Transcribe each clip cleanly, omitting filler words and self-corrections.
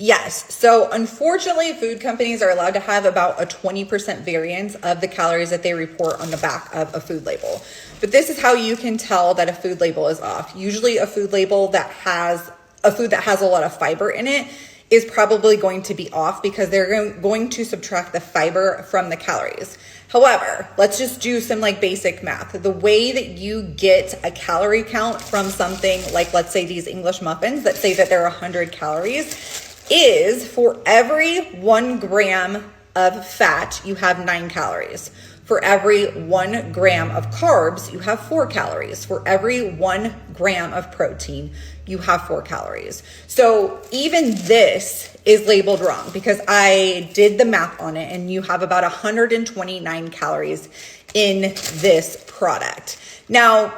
Yes. So unfortunately, food companies are allowed to have about a 20% variance of the calories that they report on the back of a food label. But this is how you can tell that a food label is off. Usually a food label that has a food that has a lot of fiber in it is probably going to be off because they're going to subtract the fiber from the calories. However, let's just do some like basic math. The way that you get a calorie count from something like, let's say these English muffins that say that they're 100 calories is for every 1 gram of fat, you have 9 calories. For every 1 gram of carbs, you have 4 calories. For every 1 gram of protein, you have 4 calories. So even this is labeled wrong because I did the math on it and you have about 129 calories in this product. Now,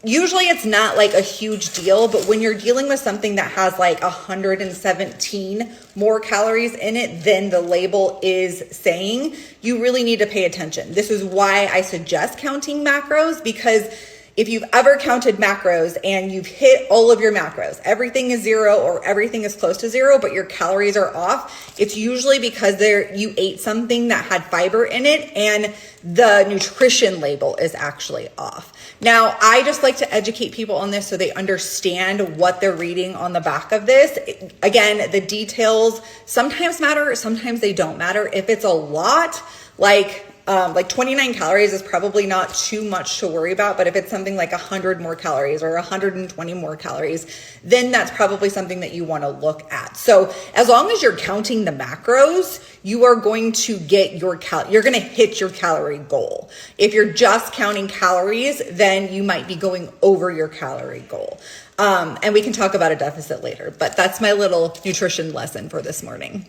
usually it's not like a huge deal, but when you're dealing with something that has like 117 more calories in it than the label is saying, you really need to pay attention. This is why I suggest counting macros, because if you've ever counted macros and you've hit all of your macros, everything is 0 or everything is close to 0, but your calories are off, it's usually because you ate something that had fiber in it and the nutrition label is actually off. Now, I just like to educate people on this so they understand what they're reading on the back of this. Again, the details sometimes matter, sometimes they don't matter. If it's a lot, like 29 calories is probably not too much to worry about. But if it's something like 100 more calories or 120 more calories, then that's probably something that you want to look at. So as long as you're counting the macros, you are going to get you're going to hit your calorie goal. If you're just counting calories, then you might be going over your calorie goal. And we can talk about a deficit later, but that's my little nutrition lesson for this morning.